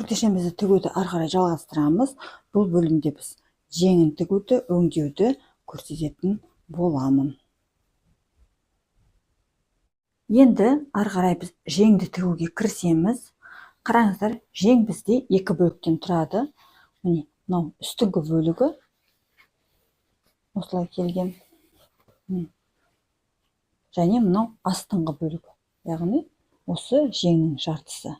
Күртешемізді тігуді ары қарай жалғастырамыз. Бұл бөлімде біз жеңін тігуді, өңдеуді көрсететін боламын. Енді ары қарай біз жеңді тігуге кірісеміз. Қараңыздар, жең бізде екі бөліктен тұрады. Міне, мынау үстіңгі бөлігі осылай келген. Және мынау астыңғы бөлігі. Яғни осы жеңнің жартысы.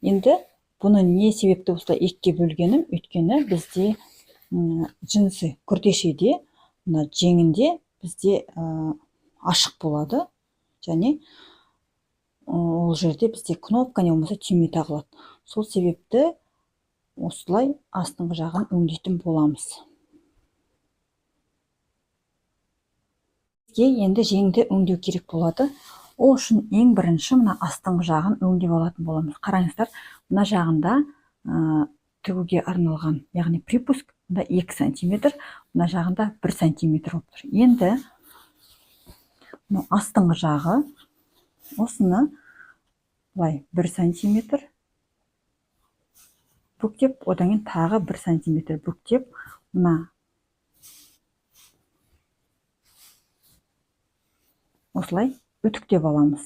Енді бұны не себепті осылай екіге бөлгенім? Өйткені бізде джинсы күртешеде, мына жеңінде бізде ашық болады. Және ол жерде бізде кнопка не болмаса түйме тағылады. Сол себепті осылай астыңғы жағын өңдейтін боламыз. Бізге енді жеңді өңдеу керек болады. Ол үшін ең бірінші мына астыңғы жағын өңдеп алатын боламыз. Қараңыздар, мына жағында тігуге арналған, яғни припуск 2 см, мына жағында 1 см болып тұр. Енді астыңғы жағы осыны 1 см бүктеп, одан кейін тағы 1 см бүктеп, мына осылай үтіктеп аламыз.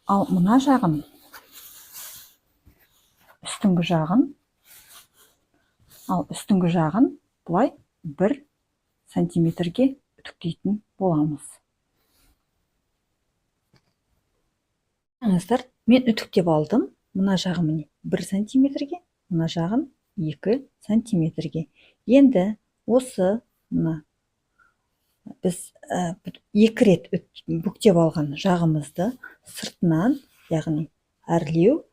Ал мына жағын, үстіңгі жағын бұлай 1 сантиметрге үтіктейтін боламыз. Қараңыздар, мен үтіктеп алдым. Мына жағы міне 1 сантиметрге, мына жағын 2 сантиметрге. Енді осы біз 2 рет бүктеп алған жағымызды сыртынан, яғни әрлеу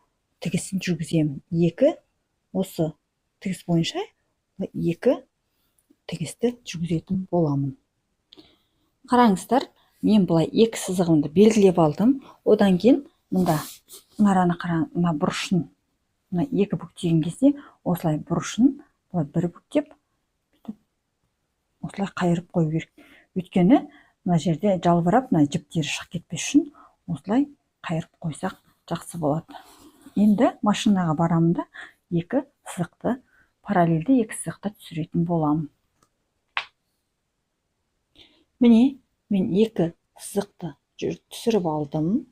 тігісін жүргіземін. 2 осы тігіс бойынша 2 тігісті жүргізетін боламын. Қараңыздар, мен бұлай 2 сызығымды белгілеп алдым. Одан кейін мынараны қараң, мына бұрышын, мына 2 бүктеген кезде осылай бұрышын 1 бүктеп, осылай қайырып қою керек. Өйткені мына жерде жалбырап, мына жіптері шығып кетпес үшін осылай қайырып қойсақ жақсы болады. Енді машинаға барамын да 2 сызықты, параллельді 2 сызықты түсіретін боламын. Міне, мен 2 сызықты түсіріп алдым.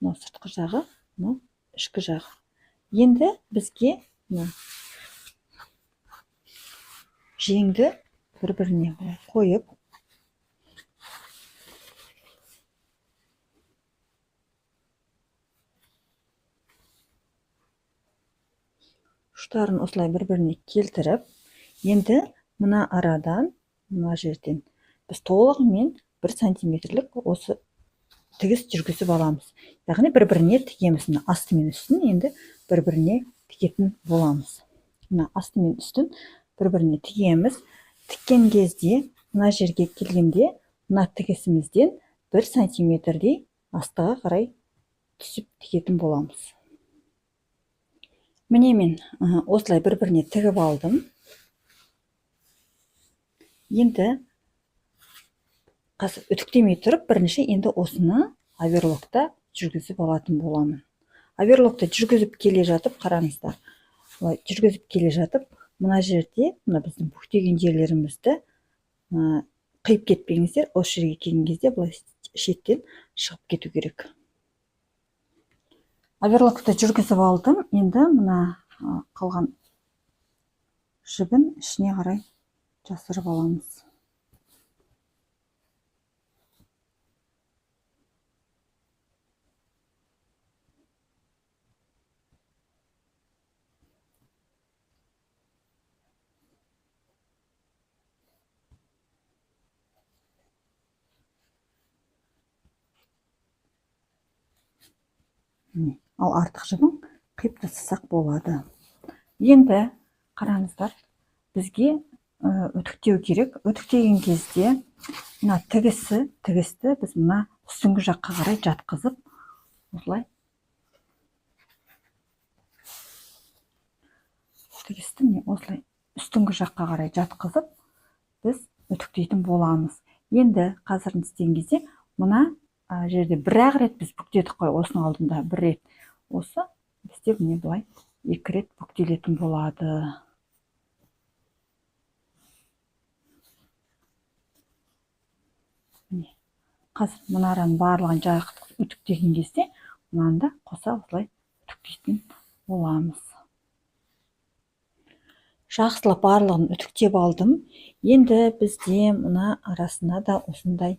Мынау сыртқы жағы, мынау ішкі жағы. Енді бізге жеңді бір-біріне қойып, ұштарын осылай бір-біріне келтіріп, енді мына арадан, мына жерден біз толығымен 1 сантиметрлік осы тігіс жүргізіп аламыз. Яғни бір-біріне тігеміз. Асты мен үстін енді бір-біріне тігетін боламыз. Мына асты мен үстін бір-біріне тігеміз. Тіккен кезде, мына жерге келгенде, мына тігісімізден 1 сантиметрдей астыға қарай түсіп тігетін боламыз. Міне мен осылай бір-біріне тігіп алдым. Енді үтіктемей тұрып, бірінші енді осыны оверлокта жүргізіп алатын боламын. Оверлокта жүргізіп келе жатып, қараңыздар, жүргізіп келе жатып, мына жерде, мына біздің бүктеген жерлерімізді қиып кетпеңіздер. Осы жерге келген кезде бұлай шеттен шығып кету керек. Оверлокта жүргізіп алдым. Енді мына қалған жібін ішіне қарай жасырып аламыз. Ал артық жібін қиып тастасақ болады. Енді қараңыздар, бізге үтіктеу керек. Үтіктеген кезде мына тігісті біз мына үстіңгі жаққа қарай жатқызып, осылай тігісті осылай үстіңгі жаққа қарай жатқызып, біз үтіктейтін боламыз. Енді қазір істеген кезде мына жерде бір-ақ рет біз бүктедік қой, осының алдында бір рет. Осы бізде міне былай 2 рет бүктелетін болады. Міне қазір мына араның барлығын жайғытып үтіктеген кезде мынаны да қоса осылай үтіктейтін боламыз. Жақсылап барлығын үтіктеп алдым. Енді бізде мына арасына да осындай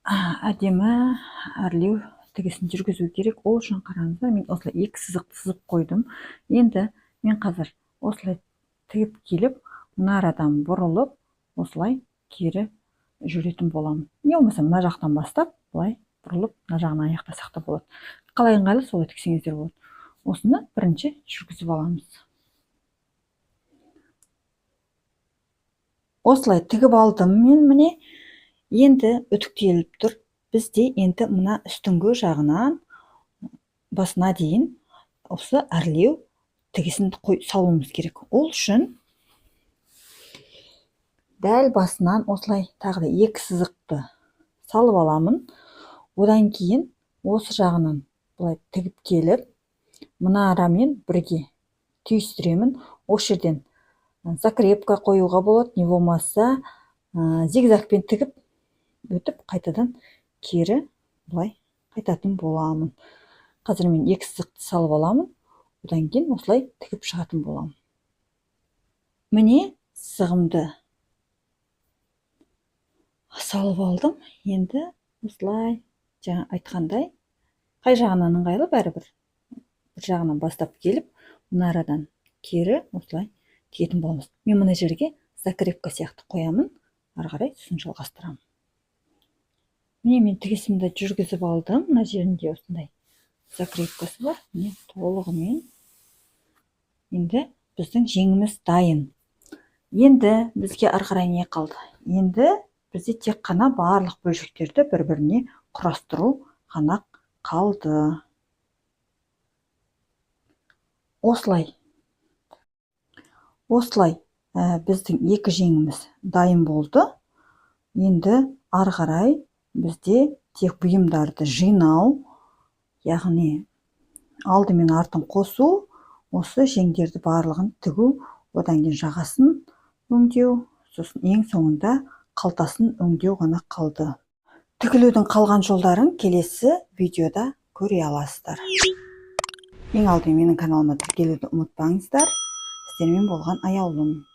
әдемі әрлеу тігісін жүргізу керек. Ол үшін қараңыздар, мен осылай 2 сызық сызып қойдым. Енді мен қазір осылай тігіп келіп, мына арадан бұрылып, осылай кері жүретін боламын. Не болмаса мына жақтан бастап, былай бұрылып, мына жағын аяқтасақ та болады. Қалай ыңғайлы солай тіксеңіздер болады. Осыны бірінші жүргізіп аламыз. Осылай тігіп алдым мен, міне. Енді үтіктеліп тұр. Бізде енді мына үстіңгі жағынан басына дейін осы әрлеу тігісін салуымыз керек. Ол үшін дәл басынан осылай тағы да 2 сызықты салып аламын. Одан кейін осы жағынан былай тігіп келіп, мына арамен бірге түйістіремін. Осы жерден закрепка қоюға болады, не болмаса зигзагпен тігіп өтіп, қайтадан кері былай қайтатын боламын. Қазір мен 2 сызықты салып аламын, одан кейін осылай тігіп шығатын боламын. Міне сызығымды салып алдым. Енді осылай жаңа айтқандай, қай жағынан ыңғайлы бәрібір. Бір жағынан бастап келіп, мына арадан кері осылай тігетін боламыз. Мен мына жерге закрепка сияқты қоямын, ары қарай сосын жалғастырамын. Міне мен тігісімді жүргізіп алдым. Мына жерінде осындай закрепкасы бар. Міне толығымен. Енді біздің жеңіміз дайын. Енді бізге ары қарай не қалды? Енді бізде тек қана барлық бөлшектерді бір-біріне құрастыру ғана қалды. Осылай біздің 2 жеңіміз дайын болды. Енді ары қарай бізде тек бұйымдарды жинау, яғни алды мен артын қосу, осы жеңдерді барлығын тігу, одан кейін жағасын өңдеу, сосын ең соңында қалтасын өңдеу ғана қалды. Тігілудің қалған жолдарын келесі видеода көре аласыздар. Ең алдымен менің каналыма тіркелуді ұмытпаңыздар. Сіздермен болған аяулым.